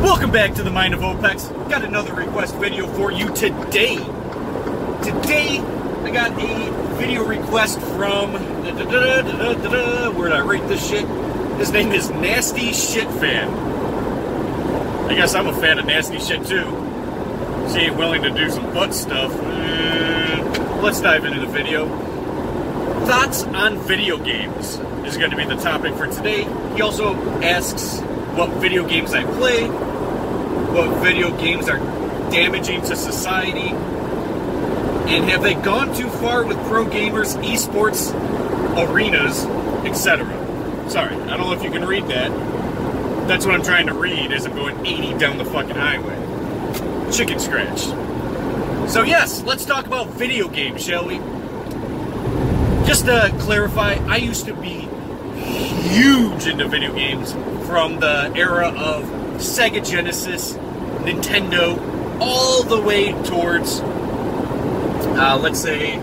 Welcome back to the Mind of Opex. Got another request video for you today. Today, I got a video request from, where did I rate this shit? His name is Nasty Shit Fan. I guess I'm a fan of nasty shit too. She ain't willing to do some butt stuff. Let's dive into the video. Thoughts on video games is going to be the topic for today. He also asks what video games I play, what video games are damaging to society, and have they gone too far with pro gamers, esports, arenas, etc. Sorry, I don't know if you can read that. That's what I'm trying to read as I'm going 80 down the fucking highway. Chicken scratch. So yes, let's talk about video games, shall we? Just to clarify, I used to be huge into video games from the era of Sega Genesis, Nintendo, all the way towards, let's say,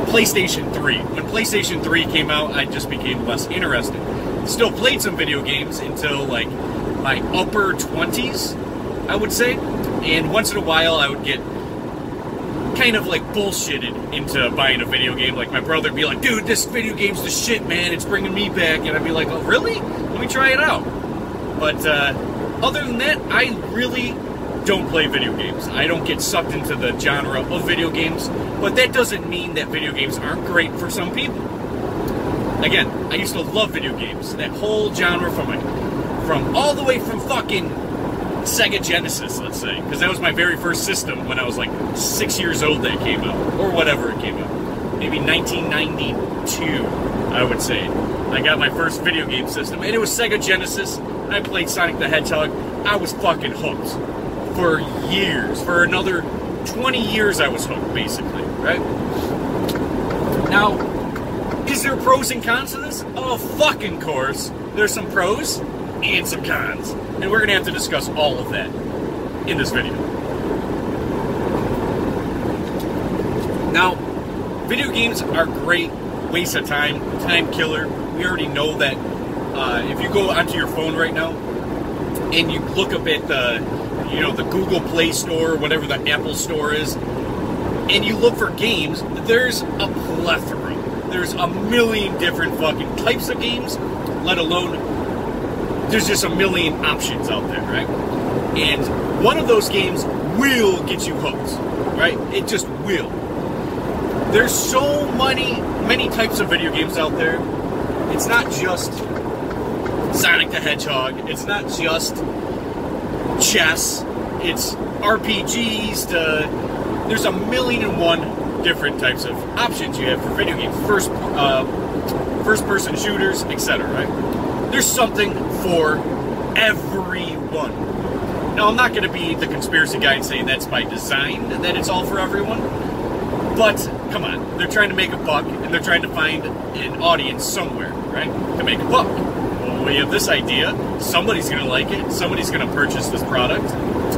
PlayStation 3. When PlayStation 3 came out, I just became less interested. Still played some video games until, like, my upper 20s, I would say. And once in a while, I would get kind of like bullshitted into buying a video game. Like my brother would be like, dude, this video game's the shit, man, it's bringing me back. And I'd be like, oh really? Let me try it out. But other than that, I really don't play video games. I don't get sucked into the genre of video games, but that doesn't mean that video games aren't great for some people. Again, I used to love video games. That whole genre from all the way from fucking Sega Genesis, let's say, because that was my very first system when I was like 6 years old that it came out, or whatever it came out. Maybe 1992, I would say. I got my first video game system, and it was Sega Genesis. I played Sonic the Hedgehog. I was fucking hooked for years. For another 20 years I was hooked, basically, right? Now, is there pros and cons to this? Oh, fucking course. There's some pros and some cons. And we're going to have to discuss all of that in this video. Now, video games are great, waste of time, time killer. We already know that if you go onto your phone right now and you look up at the Google Play Store, or whatever the Apple Store is, and you look for games, there's a plethora. There's a million different fucking types of games, let alone there's just a million options out there, right? And one of those games will get you hooked, right? It just will. There's so many types of video games out there. It's not just Sonic the Hedgehog. It's not just chess. It's RPGs. There's a million and one different types of options you have for video games. First-person shooters, etc., right? There's something for everyone. Now, I'm not going to be the conspiracy guy and say that's by design, that it's all for everyone. But, come on, they're trying to make a buck, and they're trying to find an audience somewhere, right, to make a buck. Well, we have this idea, somebody's going to like it, somebody's going to purchase this product,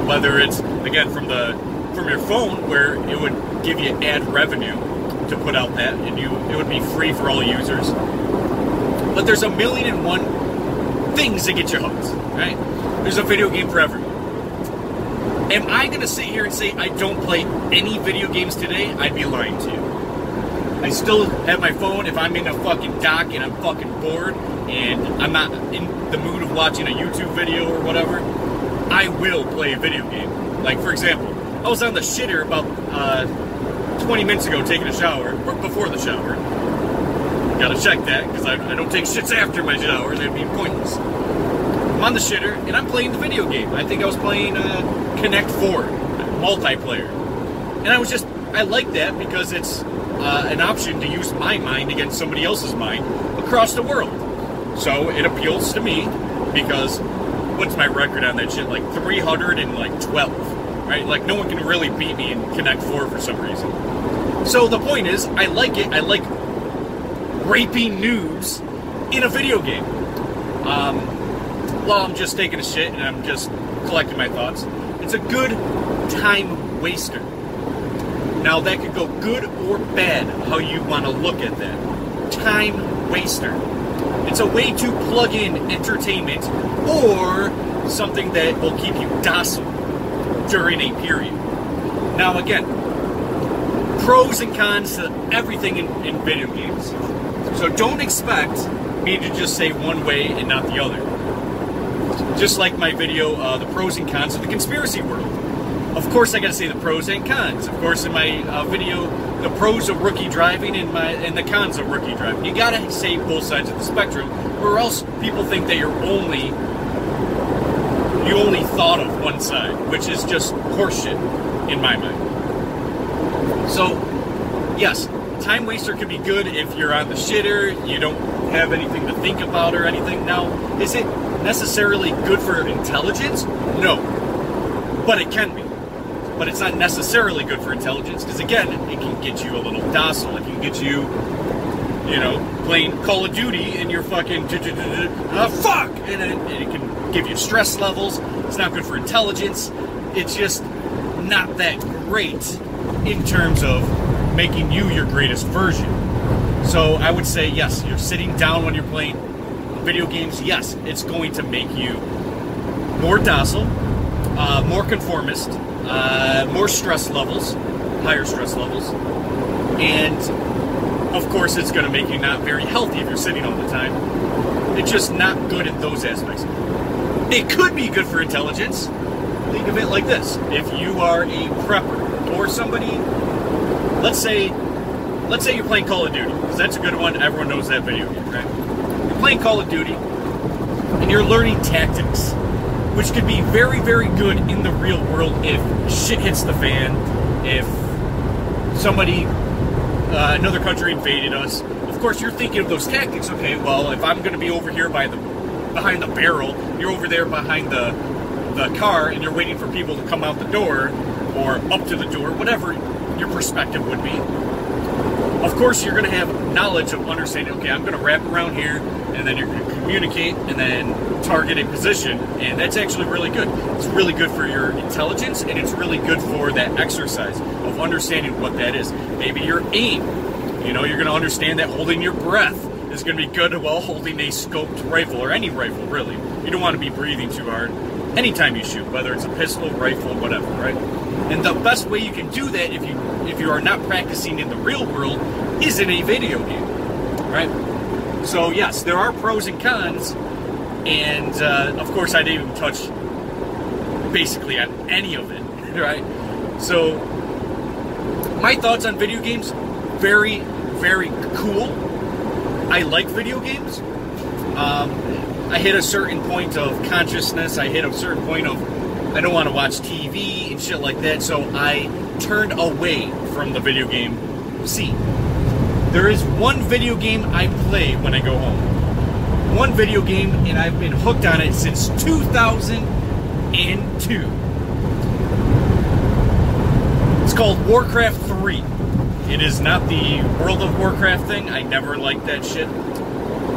whether it's, again, from your phone, where it would give you ad revenue to put out that, and it would be free for all users. But there's a million and one things that get you hooked, right? There's a video game for everyone. Am I going to sit here and say I don't play any video games today? I'd be lying to you. I still have my phone. If I'm in a fucking dock and I'm fucking bored and I'm not in the mood of watching a YouTube video or whatever, I will play a video game. Like, for example, I was on the shitter about 20 minutes ago taking a shower, or before the shower. Gotta check that, because I don't take shits after my shower. That'd be pointless. I'm on the shitter, and I'm playing the video game. I think I was playing Connect 4, multiplayer. And I like that because it's an option to use my mind against somebody else's mind across the world. So it appeals to me, because what's my record on that shit? Like 312, right? Like, no one can really beat me in Connect 4 for some reason. So the point is, I like it. I like raping noobs in a video game. While I'm just taking a shit and I'm just collecting my thoughts. It's a good time waster. Now that could go good or bad, how you want to look at that. Time waster. It's a way to plug in entertainment or something that will keep you docile during a period. Now again, pros and cons to everything in video games. So don't expect me to just say one way and not the other. Just like my video, the pros and cons of the conspiracy world. Of course I gotta say the pros and cons. Of course in my video, the pros of rookie driving and the cons of rookie driving. You gotta say both sides of the spectrum, or else people think that you only thought of one side, which is just horseshit in my mind. So, yes, time waster could be good if you're on the shitter, you don't have anything to think about or anything. Now, is it necessarily good for intelligence? No, but it can be. But it's not necessarily good for intelligence, because again, it can get you a little docile. It can get you, you know, playing Call of Duty and you're fucking fuck, and it can give you stress levels. It's not good for intelligence. It's just not that great in terms of making you your greatest version. So I would say yes, you're sitting down when you're playing video games. Yes, it's going to make you more docile, more conformist, more stress levels, higher stress levels, and of course it's going to make you not very healthy if you're sitting all the time. It's just not good in those aspects. It could be good for intelligence. Think of it like this: if you are a prepper or somebody, let's say you're playing Call of Duty, because that's a good one. Everyone knows that video game, right? You're playing Call of Duty and you're learning tactics, which could be very, very good in the real world if shit hits the fan, if somebody, another country invaded us. Of course, you're thinking of those tactics. Okay, well, if I'm going to be over here behind the barrel, you're over there behind the car, and you're waiting for people to come out the door or up to the door, whatever your perspective would be. Of course, you're going to have knowledge of understanding, okay, I'm going to wrap around here, and then you're going to communicate and then target a position, and that's actually really good. It's really good for your intelligence, and it's really good for that exercise of understanding what that is. Maybe your aim, you know, you're going to understand that holding your breath is going to be good while holding a scoped rifle, or any rifle, really. You don't want to be breathing too hard anytime you shoot, whether it's a pistol, rifle, whatever, right? And the best way you can do that if you are not practicing in the real world is in a video game, right? So yes, there are pros and cons, and of course I didn't even touch basically on any of it, right? So my thoughts on video games, very, very cool. I like video games. I hit a certain point of consciousness. I hit a certain point of I don't want to watch TV and shit like that, so I turned away from the video game scene. There is one video game I play when I go home. One video game, and I've been hooked on it since 2002. It's called Warcraft 3. It is not the World of Warcraft thing. I never liked that shit.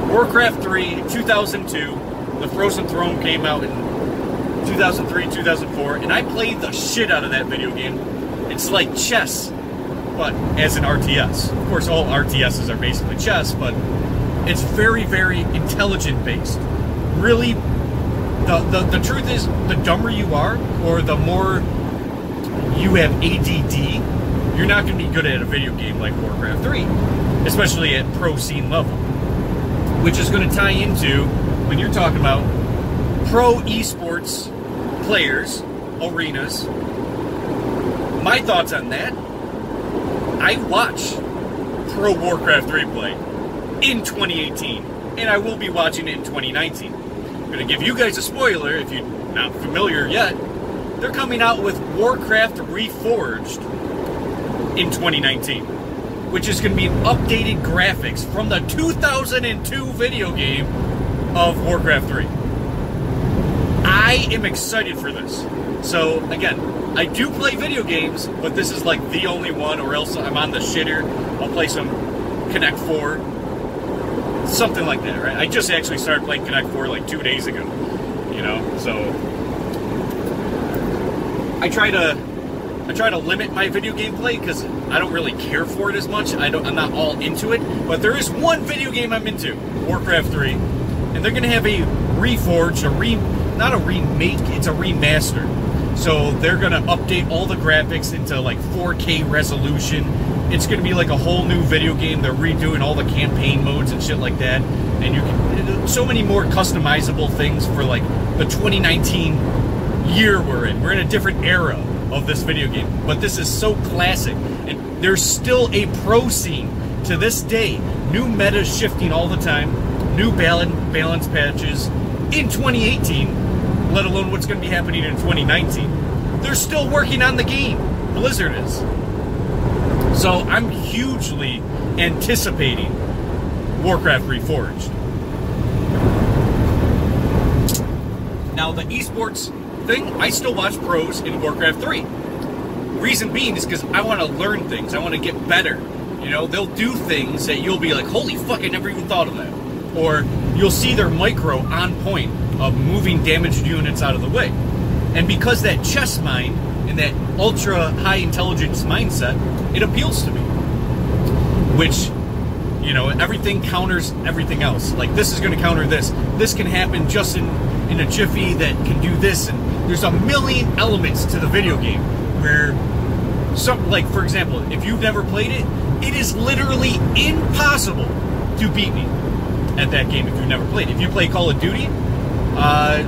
Warcraft 3, 2002. The Frozen Throne came out in 2003, 2004, and I played the shit out of that video game. It's like chess, but as an RTS. Of course, all RTSs are basically chess, but it's very, very intelligent based. Really, the truth is, the dumber you are, or the more you have ADD, you're not going to be good at a video game like Warcraft 3, especially at pro scene level, which is going to tie into when you're talking about pro esports players, arenas. My thoughts on that, I watch pro Warcraft 3 play in 2018, and I will be watching it in 2019. I'm going to give you guys a spoiler if you're not familiar yet. They're coming out with Warcraft Reforged in 2019, which is going to be updated graphics from the 2002 video game of Warcraft 3. I am excited for this. So, again, I do play video games, but this is like the only one, or else I'm on the shitter. I'll play some Connect 4, something like that, right? I just actually started playing Connect 4 like 2 days ago, you know, so I try to limit my video game play because I don't really care for it as much. I'm not all into it, but there is one video game I'm into, Warcraft 3, and they're going to have a Reforged, not a remake, it's a remaster. So they're gonna update all the graphics into like 4K resolution. It's gonna be like a whole new video game. They're redoing all the campaign modes and shit like that. And you can, so many more customizable things for like the 2019 year we're in. We're in a different era of this video game. But this is so classic. And there's still a pro scene to this day. New meta shifting all the time. New balance patches in 2018, let alone what's going to be happening in 2019. They're still working on the game. Blizzard is. So I'm hugely anticipating Warcraft Reforged. Now the esports thing, I still watch pros in Warcraft 3. Reason being is because I want to learn things. I want to get better. You know, they'll do things that you'll be like, holy fuck, I never even thought of that. Or you'll see their micro on point of moving damaged units out of the way. And because that chess mind and that ultra high intelligence mindset, it appeals to me. Which, you know, everything counters everything else. Like, this is going to counter this. This can happen just in a jiffy that can do this. And there's a million elements to the video game where, like, for example, if you've never played it, it is literally impossible to beat me at that game if you've never played. If you play Call of Duty,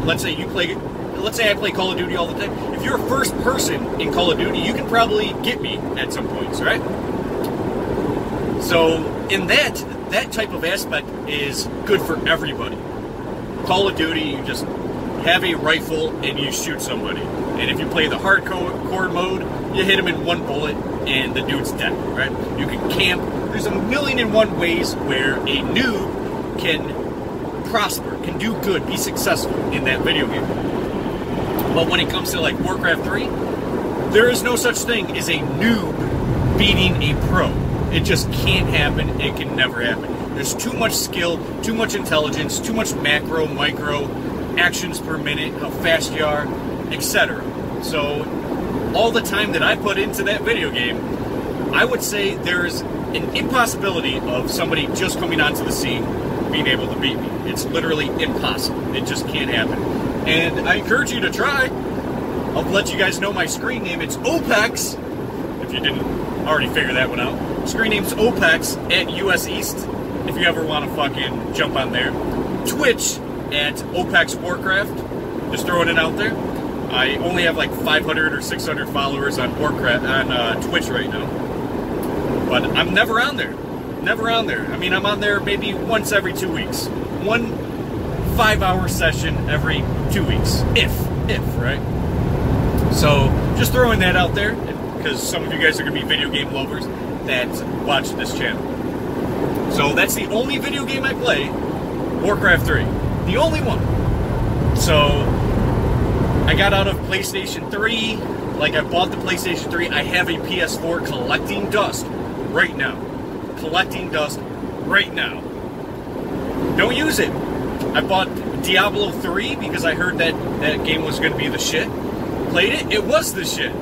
let's say I play Call of Duty all the time. If you're a first person in Call of Duty, you can probably get me at some points, right? So in that type of aspect is good for everybody. Call of Duty, you just have a rifle and you shoot somebody. And if you play the hardcore mode, you hit him in one bullet and the dude's dead, right? You can camp. There's a million and one ways where a noob can prosper, can do good, be successful in that video game. But when it comes to like Warcraft 3, there is no such thing as a noob beating a pro. It just can't happen. It can never happen. There's too much skill, too much intelligence, too much macro, micro, actions per minute, how fast you are, etc. So all the time that I put into that video game, I would say there's an impossibility of somebody just coming onto the scene being able to beat me. It's literally impossible. It just can't happen. And I encourage you to try. I'll let you guys know my screen name. It's Opex, if you didn't already figure that one out. Screen name's Opex at US East, if you ever want to fucking jump on there. Twitch at Opex Warcraft, just throwing it out there. I only have like 500 or 600 followers on Warcraft on Twitch right now. But I'm never on there. Never on there. I mean, I'm on there maybe once every 2 weeks. 1 5-hour session every 2 weeks. If, right? So, just throwing that out there, because some of you guys are going to be video game lovers that watch this channel. So, that's the only video game I play, Warcraft 3. The only one. So, I got out of PlayStation 3. Like, I bought the PlayStation 3. I have a PS4 collecting dust right now. Collecting dust right now. Don't use it. I bought Diablo 3 because I heard that that game was going to be the shit. Played it. It was the shit.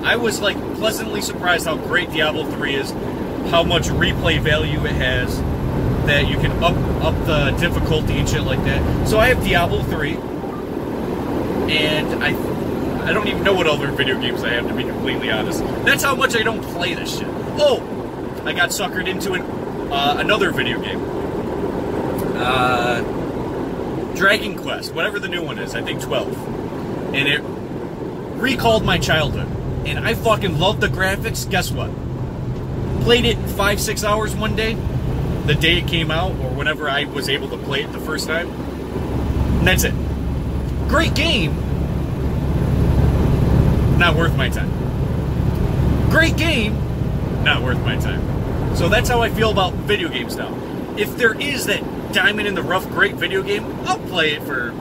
I was like pleasantly surprised how great Diablo 3 is, how much replay value it has, that you can up the difficulty and shit like that. So I have Diablo 3, and I don't even know what other video games I have, to be completely honest. That's how much I don't play this shit. Oh, I got suckered into another video game. Dragon Quest, whatever the new one is, I think 12. And it recalled my childhood. And I fucking loved the graphics. Guess what? Played it 5-6 hours one day, the day it came out, or whenever I was able to play it the first time. And that's it. Great game. Not worth my time. Great game. Not worth my time. So that's how I feel about video games now. If there is that diamond in the rough great video game, I'll play it for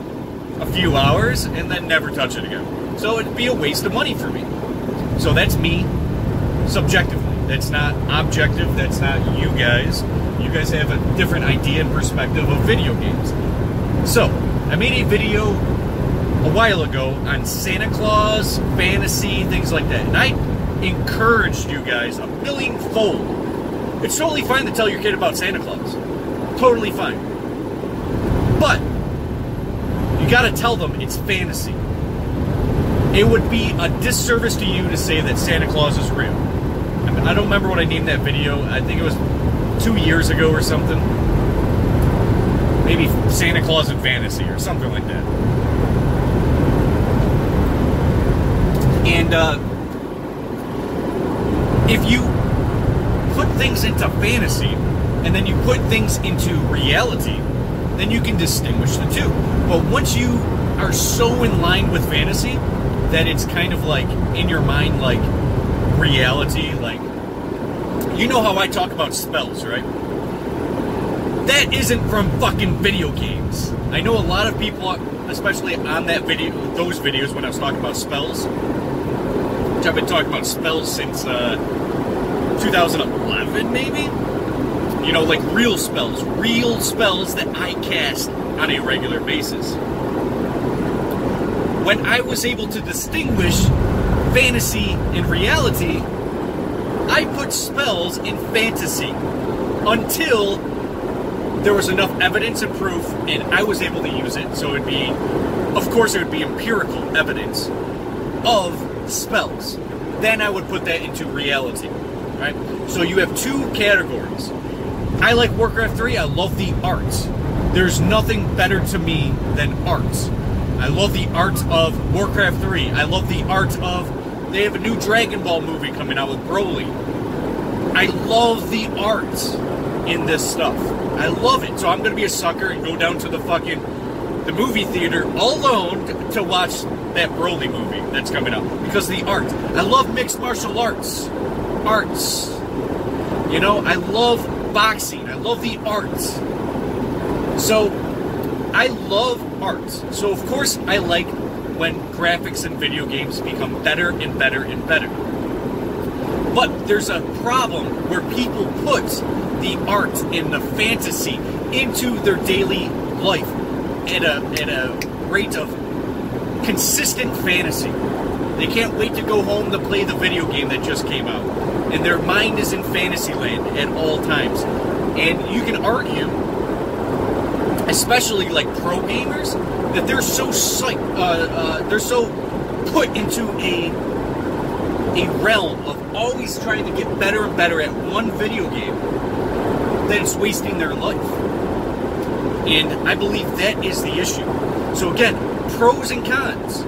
a few hours and then never touch it again. So it'd be a waste of money for me. So that's me, subjectively. That's not objective. That's not you guys. You guys have a different idea and perspective of video games. So, I made a video a while ago on Santa Claus, fantasy, things like that. And I encouraged you guys a millionfold. It's totally fine to tell your kid about Santa Claus. Totally fine. But you you got to tell them it's fantasy. It would be a disservice to you to say that Santa Claus is real. I mean, I don't remember what I named that video. I think it was 2 years ago or something. Maybe Santa Claus in fantasy or something like that. And if you put things into fantasy and then you put things into reality, then you can distinguish the two. But once you are so in line with fantasy that it's kind of like in your mind like reality, like, you know how I talk about spells, right? That isn't from fucking video games. I know a lot of people, especially on that video, those videos when I was talking about spells, which I've been talking about spells since 2011 maybe? You know, like real spells that I cast on a regular basis. When I was able to distinguish fantasy and reality, I put spells in fantasy until there was enough evidence and proof and I was able to use it. So it'd be, of course it would be empirical evidence of spells. Then I would put that into reality, right? So you have two categories. I like Warcraft 3, I love the art. There's nothing better to me than art. I love the art of Warcraft 3. I love the art of, they have a new Dragon Ball movie coming out with Broly. I love the art in this stuff. I love it. So I'm going to be a sucker and go down to the movie theater all alone to watch that Broly movie that's coming out. Because of the art. I love mixed martial arts. You know, I love boxing. I love the arts. So I love art. So of course I like when graphics in video games become better and better and better. But there's a problem where people put the art and the fantasy into their daily life at a rate of consistent fantasy. They can't wait to go home to play the video game that just came out. And their mind is in fantasy land at all times. And you can argue, especially like pro gamers, that they're so they're so put into a realm of always trying to get better and better at one video game that it's wasting their life. And I believe that is the issue. So again, pros and cons.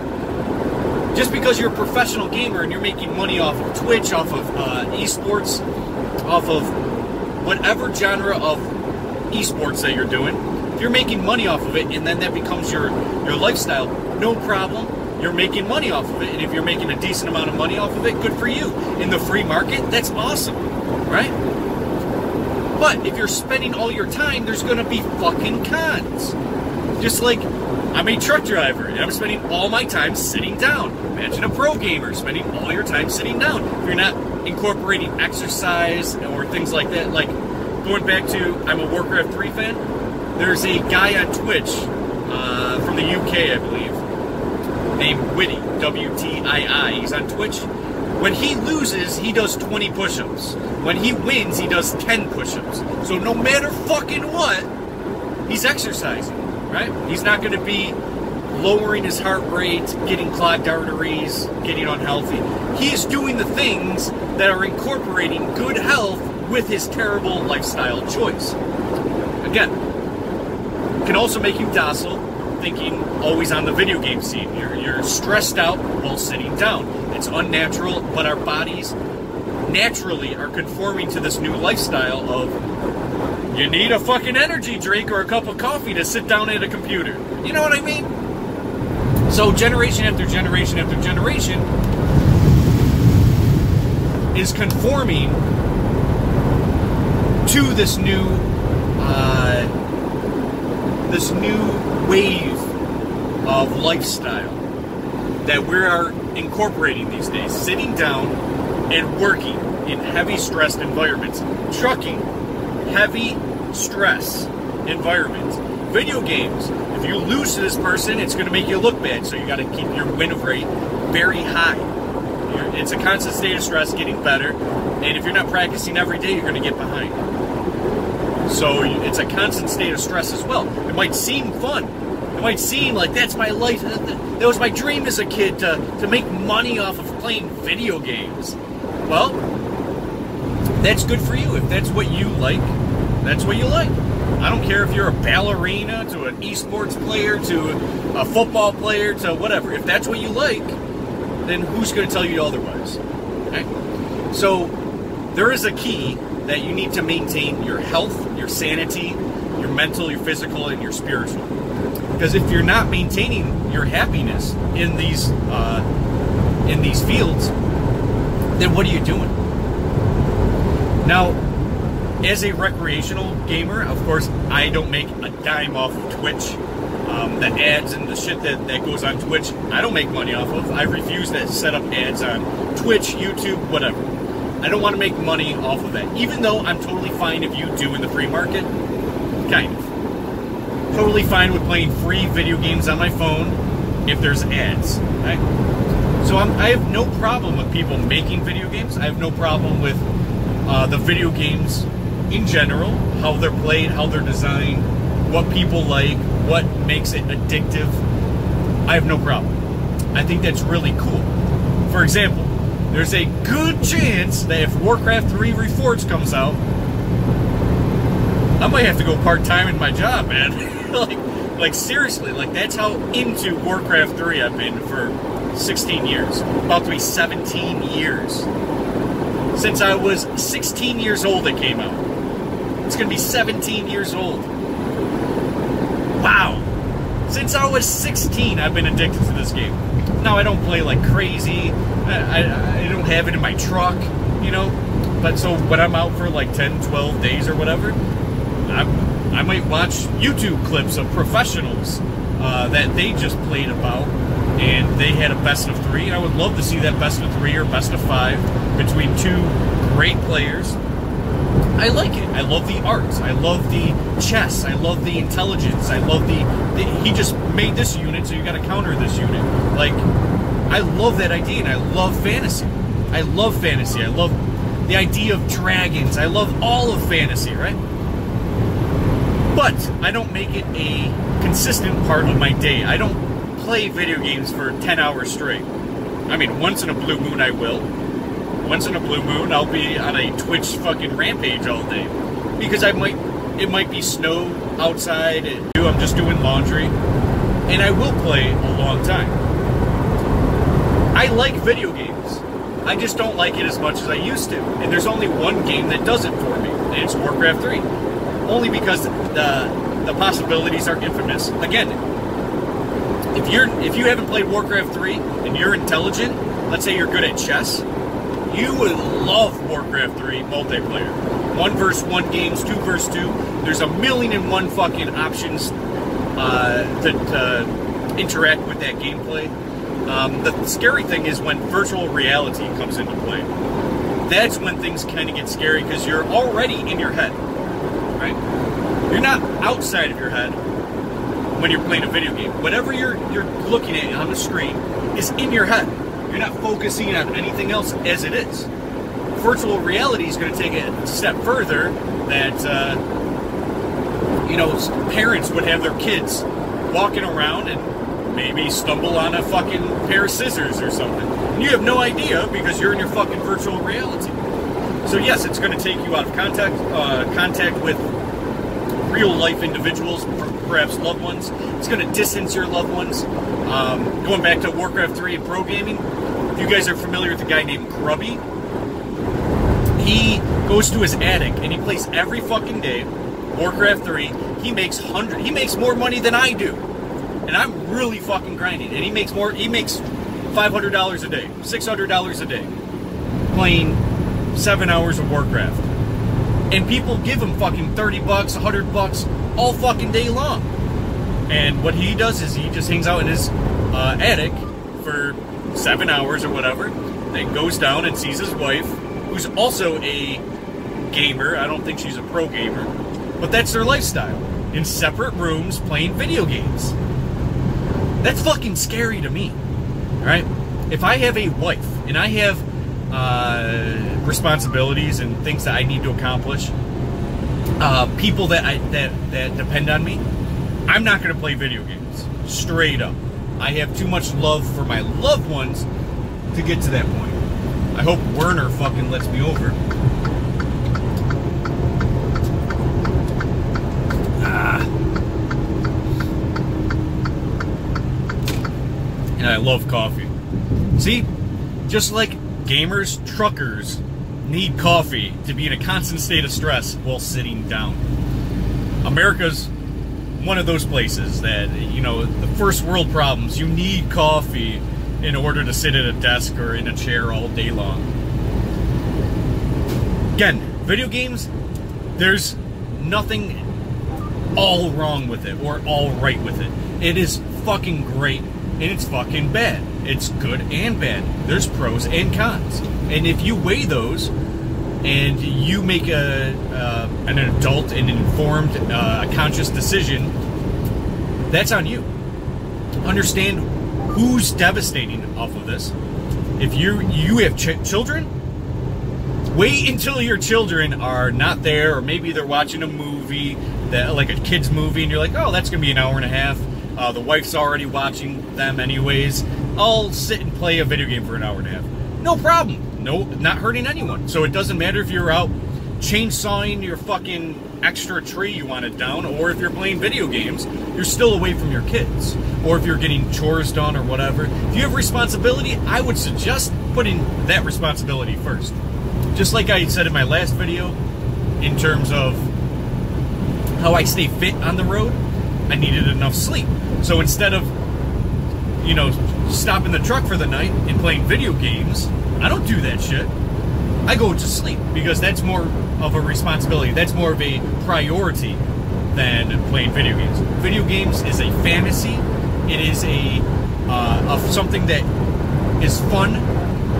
Just because you're a professional gamer and you're making money off of Twitch, off of esports, off of whatever genre of esports that you're doing, if you're making money off of it and then that becomes your lifestyle, no problem. You're making money off of it, and if you're making a decent amount of money off of it, good for you. In the free market, that's awesome, right? But if you're spending all your time, there's going to be fucking cons. Just like, I'm a truck driver, and I'm spending all my time sitting down. Imagine a pro gamer spending all your time sitting down. If you're not incorporating exercise or things like that, like going back to, I'm a Warcraft 3 fan, there's a guy on Twitch from the UK, I believe, named Witty, W-T-I-I. He's on Twitch. When he loses, he does 20 push-ups. When he wins, he does 10 push-ups. So no matter fucking what, he's exercising, right? He's not going to be lowering his heart rate, getting clogged arteries, getting unhealthy. He is doing the things that are incorporating good health with his terrible lifestyle choice. Again, it can also make you docile, thinking always on the video game scene. You're stressed out while sitting down. It's unnatural, but our bodies naturally are conforming to this new lifestyle of you need a fucking energy drink or a cup of coffee to sit down at a computer. You know what I mean? So generation after generation after generation is conforming to this new wave of lifestyle that we are incorporating these days, sitting down and working in heavy stressed environments, trucking, heavy stress environments, video games. If you lose to this person, it's going to make you look bad, so you got to keep your win rate very high. It's a constant state of stress, getting better, and if you're not practicing every day, you're going to get behind. So it's a constant state of stress as well. It might seem fun. It It might seem like that's my life. That was my dream as a kid, to make money off of playing video games. Well, that's good for you. If that's what you like, that's what you like. I don't care if you're a ballerina to an esports player to a football player to whatever. If that's what you like, then who's going to tell you otherwise? Okay? So there is a key that you need to maintain your health, your sanity, your mental, your physical, and your spiritual. Because if you're not maintaining your happiness in these fields, then what are you doing? Now, as a recreational gamer, of course, I don't make a dime off of Twitch. The ads and the shit that goes on Twitch, I don't make money off of. I refuse to set up ads on Twitch, YouTube, whatever. I don't want to make money off of that. Even though I'm totally fine if you do in the free market. Kind of. Totally fine with playing free video games on my phone if there's ads. Right? So I have no problem with people making video games. I have no problem with the video games in general, how they're played, how they're designed, what people like, what makes it addictive. I have no problem. I think that's really cool. For example, there's a good chance that if Warcraft 3 Reforged comes out, I might have to go part-time in my job, man. like seriously, like that's how into Warcraft 3 I've been for 16 years. About to be 17 years. Since I was 16 years old it came out. It's gonna be 17 years old. Wow. Since I was 16, I've been addicted to this game. Now, I don't play like crazy. I don't have it in my truck, you know? But so when I'm out for like 10, 12 days or whatever, I might watch YouTube clips of professionals that they just played about, and they had a best of 3. I would love to see that best of 3 or best of 5 between two great players. I like it. I love the art. I love the chess. I love the intelligence. I love he just made this unit, so you got to counter this unit. Like, I love that idea, and I love fantasy. I love fantasy. I love the idea of dragons. I love all of fantasy, right? But I don't make it a consistent part of my day. I don't play video games for 10 hours straight. I mean, once in a blue moon I will. Once in a blue moon, I'll be on a Twitch fucking rampage all day. Because it might be snow outside, and I'm just doing laundry, and I will play a long time. I like video games. I just don't like it as much as I used to. And there's only one game that does it for me, and it's Warcraft 3. Only because the possibilities are infamous. Again, if you haven't played Warcraft 3 and you're intelligent, let's say you're good at chess, you would love Warcraft 3 multiplayer. 1 versus 1 games, 2 versus 2. There's a million and one fucking options to interact with that gameplay. The scary thing is when virtual reality comes into play. That's when things kind of get scary because you're already in your head, right? You're not outside of your head when you're playing a video game. Whatever you're looking at on the screen is in your head. You're not focusing on anything else as it is. Virtual reality is going to take it a step further that, parents would have their kids walking around and maybe stumble on a fucking pair of scissors or something. And you have no idea because you're in your fucking virtual reality. So yes, it's going to take you out of contact with real life individuals, perhaps loved ones. It's going to distance your loved ones. Going back to Warcraft 3 and pro gaming, if you guys are familiar with a guy named Grubby, he goes to his attic and he plays every fucking day Warcraft 3. He makes more money than I do, and I'm really fucking grinding. And he makes $500 a day, $600 a day, playing 7 hours of Warcraft. And people give him fucking $30, $100 all fucking day long. And what he does is he just hangs out in his attic for 7 hours or whatever, then goes down and sees his wife, who's also a gamer. I don't think she's a pro gamer, but that's their lifestyle. In separate rooms playing video games. That's fucking scary to me. Alright? If I have a wife and I have responsibilities and things that I need to accomplish, people that depend on me, I'm not going to play video games. Straight up. I have too much love for my loved ones to get to that point. I hope Werner fucking lets me over. And I love coffee. See? Just like gamers, truckers need coffee to be in a constant state of stress while sitting down. America's one of those places that, you know, the first world problems, you need coffee in order to sit at a desk or in a chair all day long. Again, video games, there's nothing all wrong with it or all right with it. It is fucking great and it's fucking bad. It's good and bad. There's pros and cons. And if you weigh those and you make an adult and informed, conscious decision, that's on you. Understand who's devastating off of this. If you have children, wait until your children are not there, or maybe they're watching a movie, that like a kid's movie, and you're like, oh, that's gonna be an hour and a half. The wife's already watching them anyways. I'll sit and play a video game for an hour and a half. No problem. No, not hurting anyone. So it doesn't matter if you're out chainsawing your fucking extra tree you wanted down, or if you're playing video games, you're still away from your kids. Or if you're getting chores done or whatever. If you have responsibility, I would suggest putting that responsibility first. Just like I said in my last video, in terms of how I stay fit on the road, I needed enough sleep. So instead of, you know, stopping the truck for the night and playing video games, I don't do that shit. I go to sleep because that's more of a responsibility. That's more of a priority than playing video games. Video games is a fantasy. It is of something that is fun.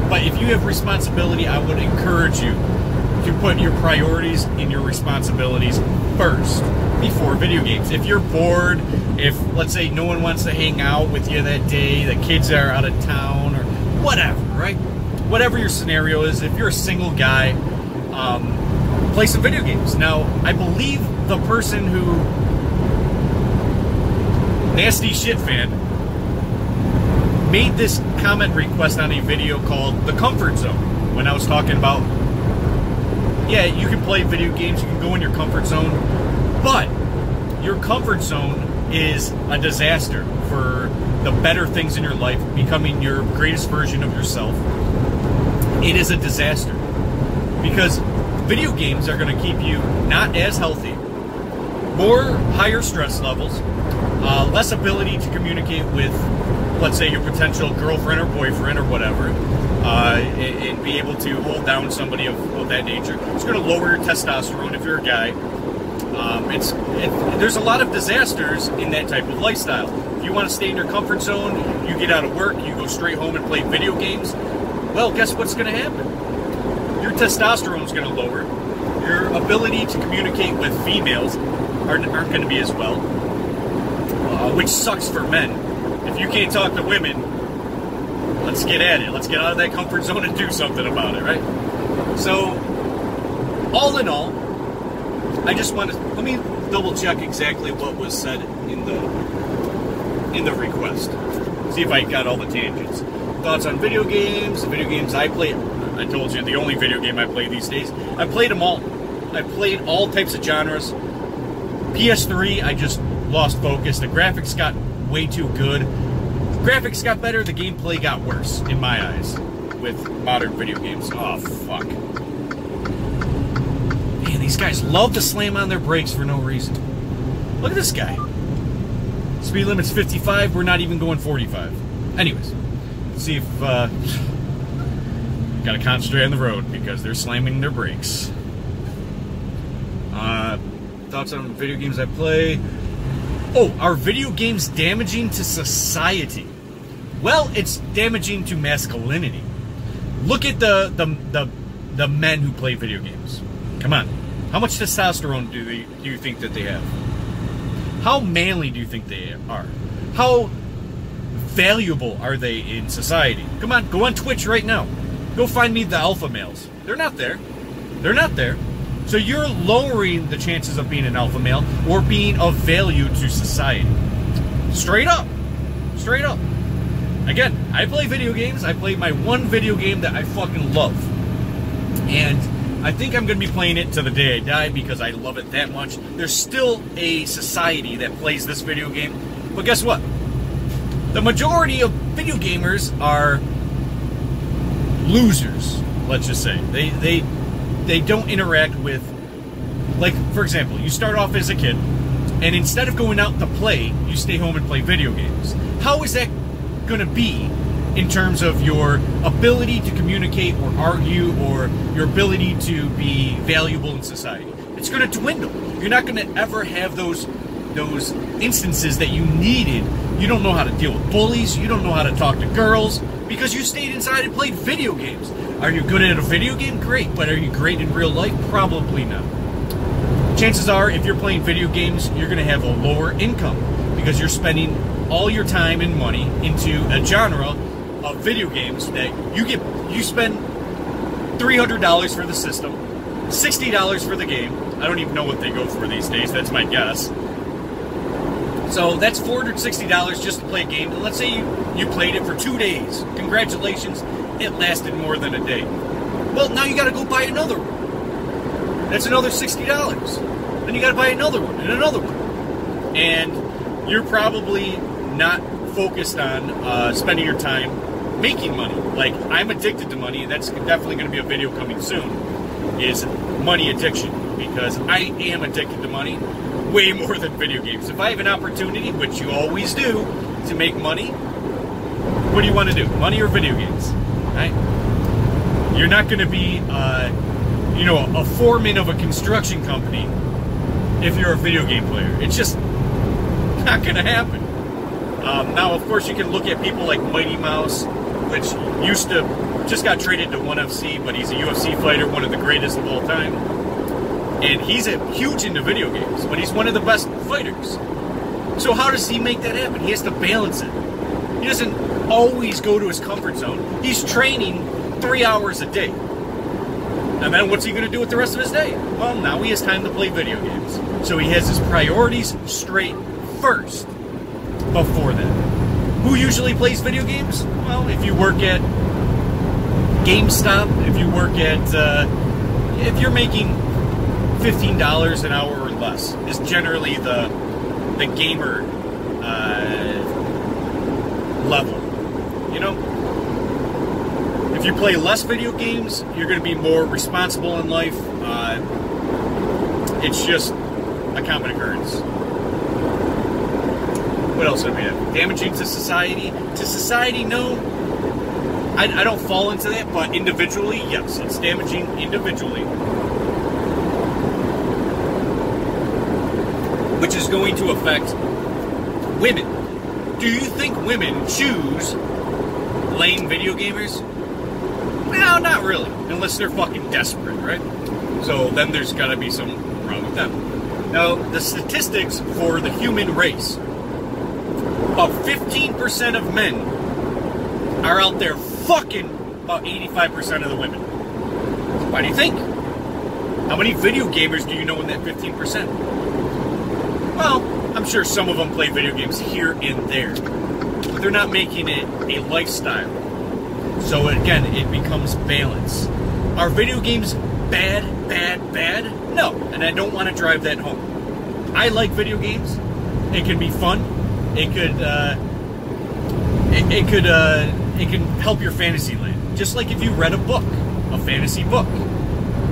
But if you have responsibility, I would encourage you to put your priorities and your responsibilities first before video games. If you're bored, if, let's say, no one wants to hang out with you that day, the kids are out of town, or whatever, right? Whatever your scenario is, if you're a single guy, play some video games. Now, I believe the person who, Nasty Shit Fan, made this comment request on a video called The Comfort Zone, when I was talking about, yeah, you can play video games, you can go in your comfort zone, but your comfort zone is a disaster for the better things in your life, becoming your greatest version of yourself. It is a disaster because video games are going to keep you not as healthy, more higher stress levels, less ability to communicate with, let's say, your potential girlfriend or boyfriend or whatever, and be able to hold down somebody of that nature. It's going to lower your testosterone if you're a guy. There's a lot of disasters in that type of lifestyle. If you want to stay in your comfort zone, you get out of work, you go straight home and play video games, well, guess what's going to happen? Your testosterone is going to lower. Your ability to communicate with females aren't going to be as well, which sucks for men. If you can't talk to women, let's get at it. Let's get out of that comfort zone and do something about it, right? So, all in all, I just want to, let me double check exactly what was said in the request. See if I got all the tangents. Thoughts on video games, the video games I play. I told you, the only video game I play these days. I played them all. I played all types of genres. PS3, I just lost focus. The graphics got way too good. Graphics got better, the gameplay got worse, in my eyes, with modern video games. Oh, fuck. Man, these guys love to slam on their brakes for no reason. Look at this guy. Speed limit's 55, we're not even going 45. Anyways, let's see if, gotta concentrate on the road because they're slamming their brakes. Thoughts on video games I play? Oh, are video games damaging to society? Well, it's damaging to masculinity. Look at the men who play video games. Come on. How much testosterone do you think that they have? How manly do you think they are? How valuable are they in society? Come on, go on Twitch right now. Go find me the alpha males. They're not there. They're not there. So you're lowering the chances of being an alpha male or being of value to society. Straight up. Straight up. Again, I play video games. I play my one video game that I fucking love. And I think I'm going to be playing it to the day I die because I love it that much. There's still a society that plays this video game. But guess what? The majority of video gamers are losers, let's just say. They don't interact with, like, for example, you start off as a kid, and instead of going out to play, you stay home and play video games. How is that going to be in terms of your ability to communicate or argue or your ability to be valuable in society? It's going to dwindle. You're not going to ever have those instances that you needed. You don't know how to deal with bullies. You don't know how to talk to girls because you stayed inside and played video games. Are you good at a video game? Great. But are you great in real life? Probably not. Chances are, if you're playing video games, you're going to have a lower income because you're spending all your time and money into a genre of video games that you spend $300 for the system, $60 for the game. I don't even know what they go for these days. That's my guess. So that's $460 just to play a game. And let's say you played it for 2 days. Congratulations, it lasted more than a day. Well, now you got to go buy another one. That's another $60. Then you got to buy another one and another one. And you're probably not focused on spending your time making money. Like, I'm addicted to money, and that's definitely going to be a video coming soon, is money addiction, because I am addicted to money way more than video games. If I have an opportunity, which you always do, to make money, what do you want to do? Money or video games? Right? You're not going to be, a foreman of a construction company if you're a video game player. It's just not going to happen. Now, of course, you can look at people like Mighty Mouse, which just got traded to ONE FC, but he's a UFC fighter, one of the greatest of all time. And he's huge into video games, but he's one of the best fighters. So how does he make that happen? He has to balance it. He doesn't always go to his comfort zone. He's training 3 hours a day. And then what's he going to do with the rest of his day? Well, now he has time to play video games. So he has his priorities straight first before that. Who usually plays video games? Well, if you work at GameStop, if you work at, if you're making $15 an hour or less, is generally the gamer level. You know? If you play less video games, you're going to be more responsible in life. It's just a common occurrence. What else do we have? Damaging to society? To society, no. I don't fall into that, but individually, yes. It's damaging individually. Which is going to affect women. Do you think women choose lame video gamers? No, not really. Unless they're fucking desperate, right? So then there's got to be something wrong with them. Now, the statistics for the human race, about 15% of men are out there fucking about 85% of the women. Why do you think? How many video gamers do you know in that 15%? Well, I'm sure some of them play video games here and there, but they're not making it a lifestyle. So again, it becomes balance. Are video games bad? No, and I don't want to drive that home. I like video games. It can be fun. It can help your fantasy land. Just like if you read a fantasy book.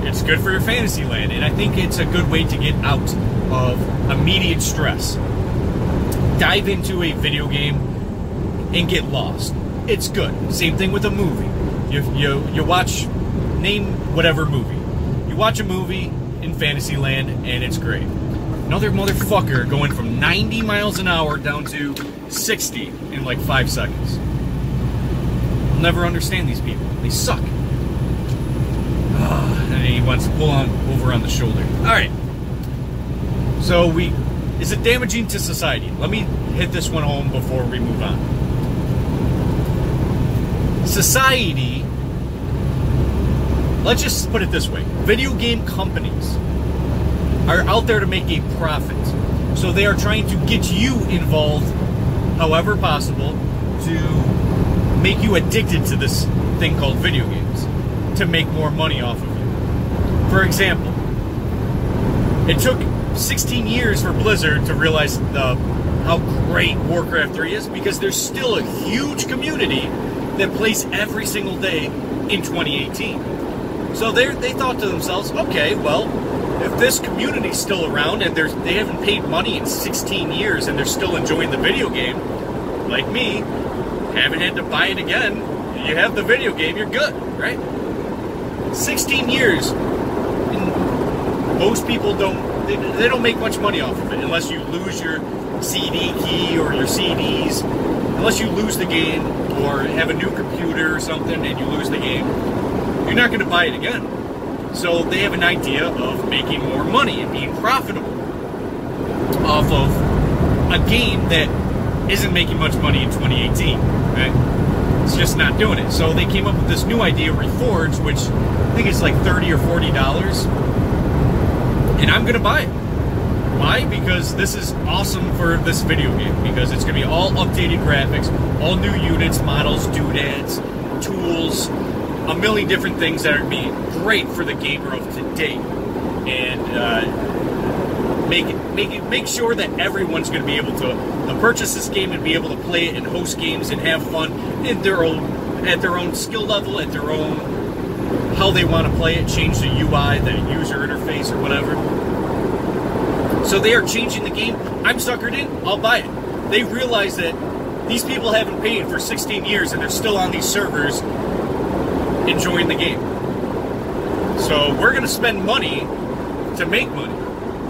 It's good for your fantasy land, and I think it's a good way to get out of immediate stress. Dive into a video game and get lost. It's good. Same thing with a movie. You watch, name whatever movie. You watch a movie in Fantasyland and it's great. Another motherfucker going from 90 miles an hour down to 60 in like 5 seconds. I'll never understand these people. They suck. And he wants to pull on over on the shoulder. Alright. So is it damaging to society? Let me hit this one home before we move on. Society, let's just put it this way. Video game companies are out there to make a profit. So they are trying to get you involved however possible to make you addicted to this thing called video games, to make more money off of you. For example, it took 16 years for Blizzard to realize how great Warcraft 3 is, because there's still a huge community that plays every single day in 2018. So they thought to themselves, okay, well, if this community's still around and they haven't paid money in 16 years and they're still enjoying the video game, like me, haven't had to buy it again, you have the video game, you're good, right? 16 years, and most people they don't make much money off of it unless you lose your CD key or your CDs, unless you lose the game or have a new computer or something and you lose the game, you're not going to buy it again. So they have an idea of making more money and being profitable off of a game that isn't making much money in 2018, right? It's just not doing it. So they came up with this new idea, Reforged, which I think is like $30 or $40, and I'm going to buy it. Why? Because this is awesome for this video game, because it's going to be all updated graphics, all new units, models, doodads, tools, a million different things that are going to be great for the gamer of today, and make sure that everyone's going to be able to purchase this game and be able to play it and host games and have fun at their own skill level, at their own how they want to play it, change the UI, the user interface, or whatever. So they are changing the game. I'm suckered in. I'll buy it. They realize that these people haven't paid for 16 years and they're still on these servers enjoying the game. So we're going to spend money to make money.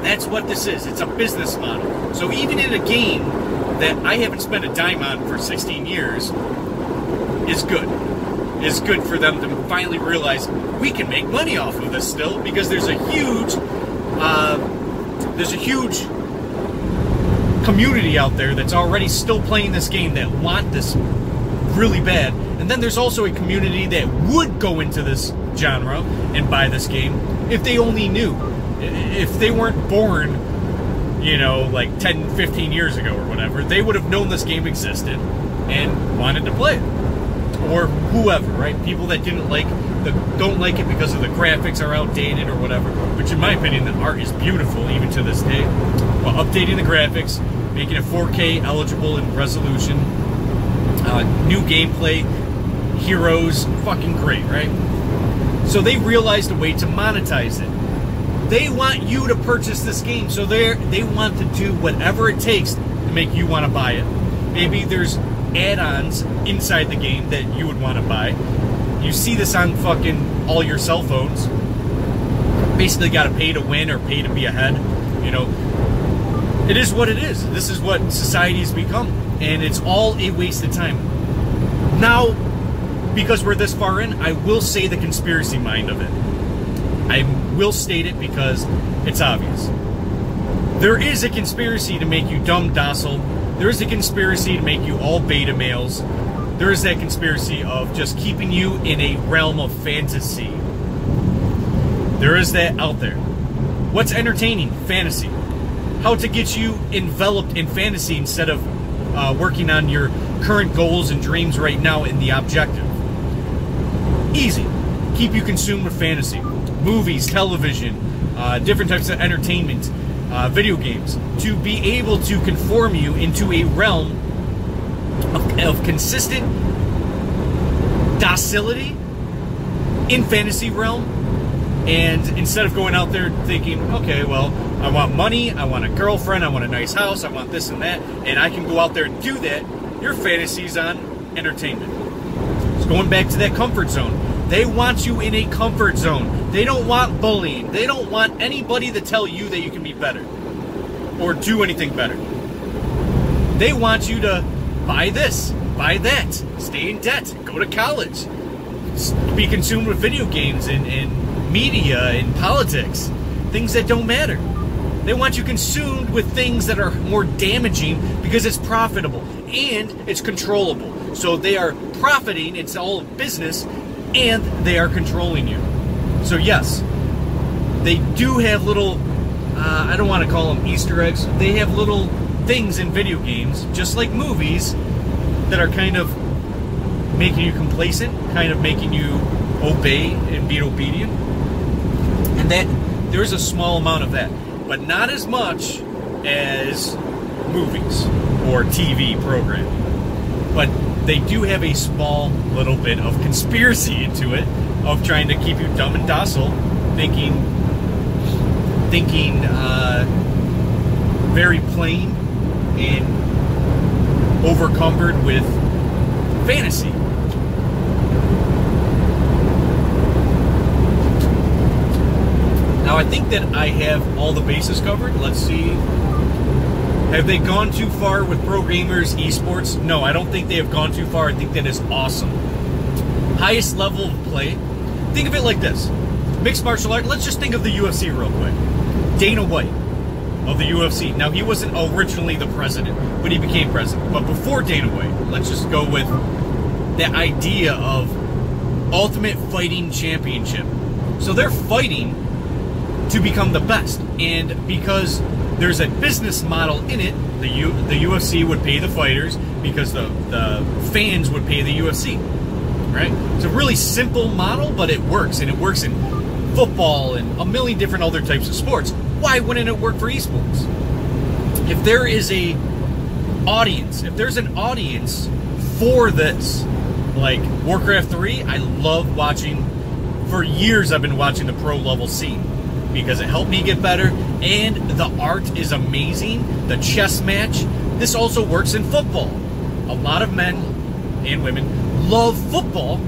That's what this is. It's a business model. So even in a game that I haven't spent a dime on for 16 years is good. It's good for them to finally realize we can make money off of this still, because there's a huge community out there that's already still playing this game that want this really bad. And then there's also a community that would go into this genre and buy this game if they only knew. If they weren't born, you know, like 10, 15 years ago or whatever, they would have known this game existed and wanted to play it. Or whoever, right? People that don't like it because of the graphics are outdated or whatever, which in my opinion, the art is beautiful even to this day. But updating the graphics, making it 4K eligible in resolution, new gameplay, heroes, fucking great, right? So they realized a way to monetize it. They want you to purchase this game, so they want to do whatever it takes to make you want to buy it. Maybe there's add-ons inside the game that you would want to buy. You see this on fucking all your cell phones. Basically got to pay to win or pay to be ahead. You know, it is what it is. This is what society's become, and it's all a waste of time. Now, because we're this far in, I will say the conspiracy mind of it. I will state it because it's obvious. There is a conspiracy to make you dumb docile. There is a conspiracy to make you all beta males. There is that conspiracy of just keeping you in a realm of fantasy. There is that out there. What's entertaining? Fantasy. How to get you enveloped in fantasy instead of working on your current goals and dreams right now in the objective. Easy. Keep you consumed with fantasy. Movies, television, different types of entertainment, video games, to be able to conform you into a realm of consistent docility in fantasy realm. And instead of going out there thinking, okay, well, I want money, I want a girlfriend, I want a nice house, I want this and that, and I can go out there and do that, your fantasy's on entertainment. It's going back to that comfort zone. They want you in a comfort zone. They don't want bullying. They don't want anybody to tell you that you can be better or do anything better. They want you to buy this, buy that, stay in debt, go to college, be consumed with video games and media and politics, things that don't matter. They want you consumed with things that are more damaging because it's profitable and it's controllable. So they are profiting, it's all business, and they are controlling you. So yes, they do have little, I don't want to call them Easter eggs, they have little things in video games, just like movies, that are kind of making you complacent, kind of making you obey and be obedient. And that there's a small amount of that, but not as much as movies or TV programming. But they do have a small little bit of conspiracy into it, of trying to keep you dumb and docile, thinking very plain and overcumbered with fantasy. Now I think that I have all the bases covered. Let's see. Have they gone too far with pro gamers, esports? No, I don't think they have gone too far. I think that is awesome. Highest level of play. Think of it like this. Mixed martial art. Let's just think of the UFC real quick. Dana White of the UFC. Now, he wasn't originally the president, but he became president. But before Dana White, let's just go with the idea of Ultimate Fighting Championship. So they're fighting to become the best. And because there's a business model in it, the UFC would pay the fighters because the fans would pay the UFC. Right? It's a really simple model, but it works. And it works in football and a million different other types of sports. Why wouldn't it work for esports? If there is a audience, if there's an audience for this, like Warcraft 3, I love watching. For years I've been watching the pro level scene because it helped me get better, and the art is amazing. The chess match. This also works in football. A lot of men and women love football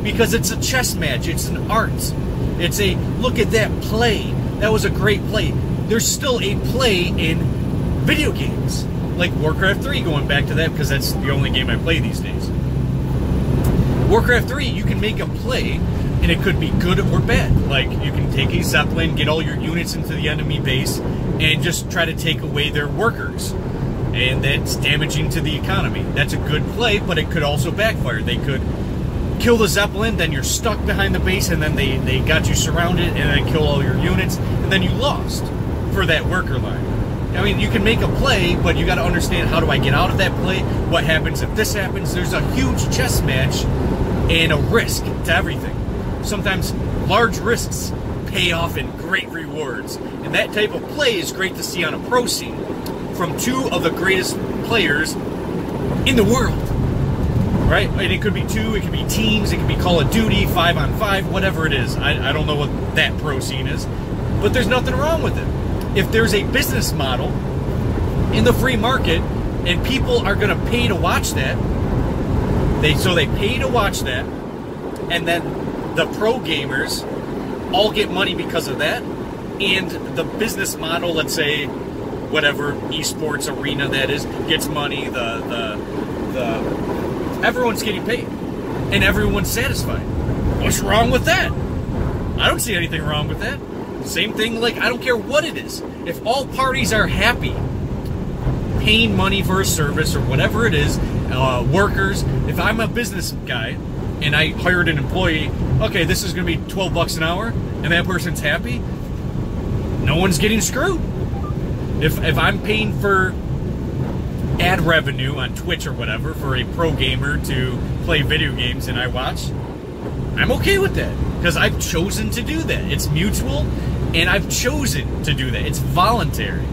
because it's a chess match. It's an art. It's a, look at that play. That was a great play. There's still a play in video games. Like Warcraft 3, going back to that because that's the only game I play these days. Warcraft 3, you can make a play, and it could be good or bad. Like, you can take a Zeppelin, get all your units into the enemy base, and just try to take away their workers. And that's damaging to the economy. That's a good play, but it could also backfire. They could kill the Zeppelin, then you're stuck behind the base, and then they got you surrounded, and then kill all your units, and then you lost for that worker line. I mean, you can make a play, but you got to understand, how do I get out of that play? What happens if this happens? There's a huge chess match and a risk to everything. Sometimes large risks pay off in great rewards, and that type of play is great to see on a pro scene from two of the greatest players in the world. Right? And it could be two, it could be teams, it could be Call of Duty, 5-on-5, whatever it is. I don't know what that pro scene is, but there's nothing wrong with it. If there's a business model in the free market and people are going to pay to watch that, so they pay to watch that, and then the pro gamers all get money because of that, and the business model, let's say, whatever esports arena that is, gets money, everyone's getting paid, and everyone's satisfied. What's wrong with that? I don't see anything wrong with that. Same thing, like, I don't care what it is. If all parties are happy, paying money for a service or whatever it is, workers, if I'm a business guy and I hired an employee, okay, this is going to be $12 an hour, and that person's happy, no one's getting screwed. If I'm paying for ad revenue on Twitch or whatever for a pro gamer to play video games and I watch, I'm okay with that because I've chosen to do that. It's mutual, and I've chosen to do that. It's voluntary.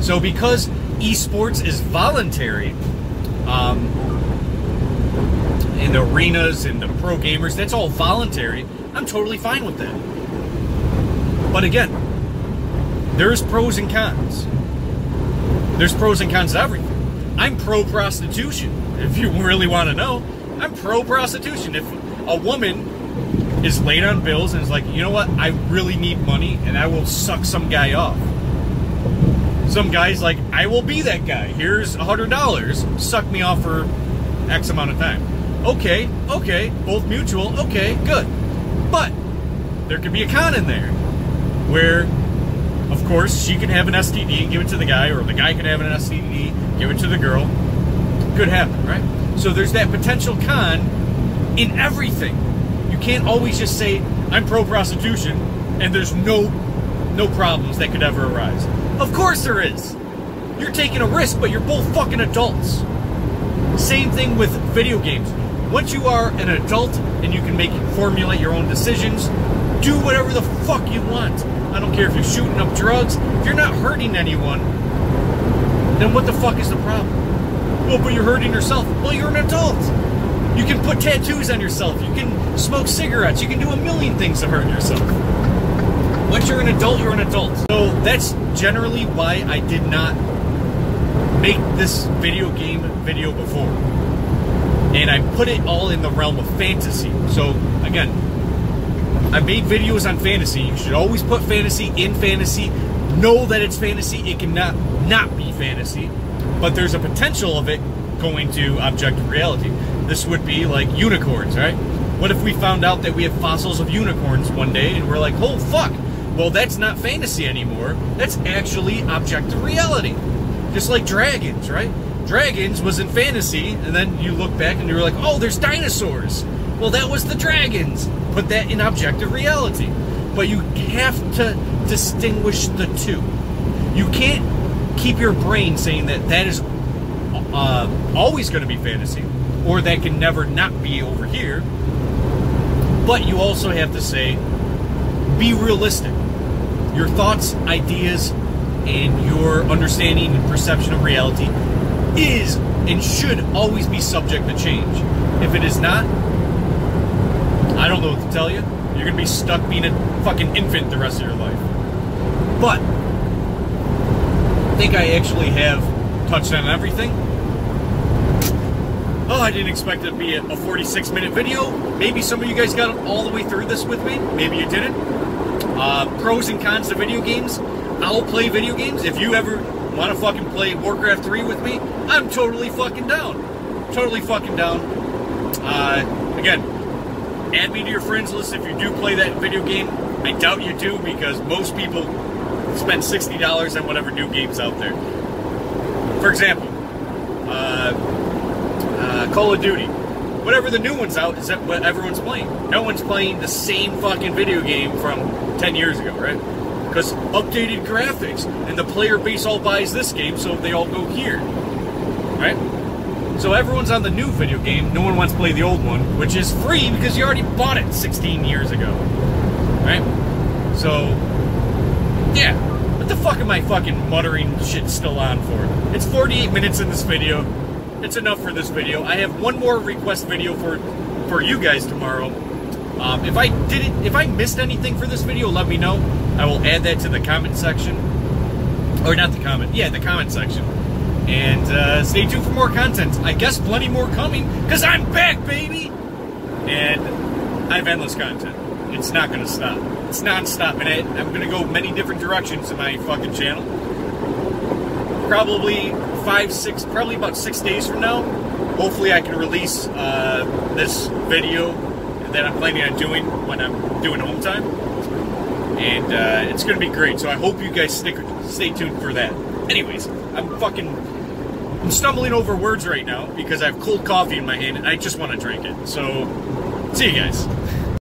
So because esports is voluntary, in the arenas and the pro gamers, that's all voluntary, I'm totally fine with that. But again, there's pros and cons. There's pros and cons to everything. I'm pro-prostitution, if you really want to know. I'm pro-prostitution. If a woman is late on bills and is like, you know what, I really need money, and I will suck some guy off. Some guy's like, I will be that guy. Here's $100. Suck me off for X amount of time. Okay, both mutual, okay, good. But there could be a con in there where, of course, she can have an STD and give it to the guy, or the guy can have an STD, give it to the girl. Could happen, right? So there's that potential con in everything. You can't always just say, I'm pro-prostitution, and there's no problems that could ever arise. Of course there is. You're taking a risk, but you're both fucking adults. Same thing with video games. Once you are an adult and you can formulate your own decisions, do whatever the fuck you want. I don't care if you're shooting up drugs. If you're not hurting anyone, then what the fuck is the problem? Well, but you're hurting yourself. Well, you're an adult. You can put tattoos on yourself. You can smoke cigarettes. You can do a million things to hurt yourself. Once you're an adult, you're an adult. So that's generally why I did not make this video game video before. And I put it all in the realm of fantasy. So, again, I made videos on fantasy. You should always put fantasy in fantasy. Know that it's fantasy. It cannot not be fantasy. But there's a potential of it going to objective reality. This would be like unicorns, right? What if we found out that we have fossils of unicorns one day and we're like, oh, fuck. Well, that's not fantasy anymore. That's actually objective reality. Just like dragons, right? Dragons was in fantasy, and then you look back and you're like, oh, there's dinosaurs. Well, that was the dragons. Put that in objective reality. But you have to distinguish the two. You can't keep your brain saying that that is always going to be fantasy, or that can never not be over here. But you also have to say, be realistic. Your thoughts, ideas, and your understanding and perception of reality is and should always be subject to change. If it is not, I don't know what to tell you. You're going to be stuck being a fucking infant the rest of your life. But I think I actually have touched on everything. Oh, I didn't expect it to be a 46-minute video. Maybe some of you guys got all the way through this with me. Maybe you didn't. Pros and cons to video games. I'll play video games. If you ever want to fucking play Warcraft 3 with me, I'm totally fucking down. Totally fucking down. Again, add me to your friends list if you do play that video game. I doubt you do, because most people spend $60 on whatever new game's out there. For example, Call of Duty. Whatever the new one's out is what everyone's playing. No one's playing the same fucking video game from 10 years ago, right? Because updated graphics, and the player base all buys this game, so they all go here, right? So everyone's on the new video game. No one wants to play the old one, which is free because you already bought it 16 years ago, right? So, yeah. What the fuck am I fucking muttering shit still on for? It's 48 minutes in this video. It's enough for this video. I have one more request video for you guys tomorrow. If I missed anything for this video, let me know. I will add that to the comment section. Or not the comment. Yeah, the comment section. And stay tuned for more content. I guess plenty more coming, because I'm back, baby! And I have endless content. It's not going to stop. It's non-stop. And I'm going to go many different directions in my fucking channel. Probably probably about 6 days from now, hopefully I can release this video that I'm planning on doing when I'm doing home time. And it's going to be great. So I hope you guys stay tuned for that. Anyways, I'm stumbling over words right now because I have cold coffee in my hand and I just want to drink it. So, see you guys.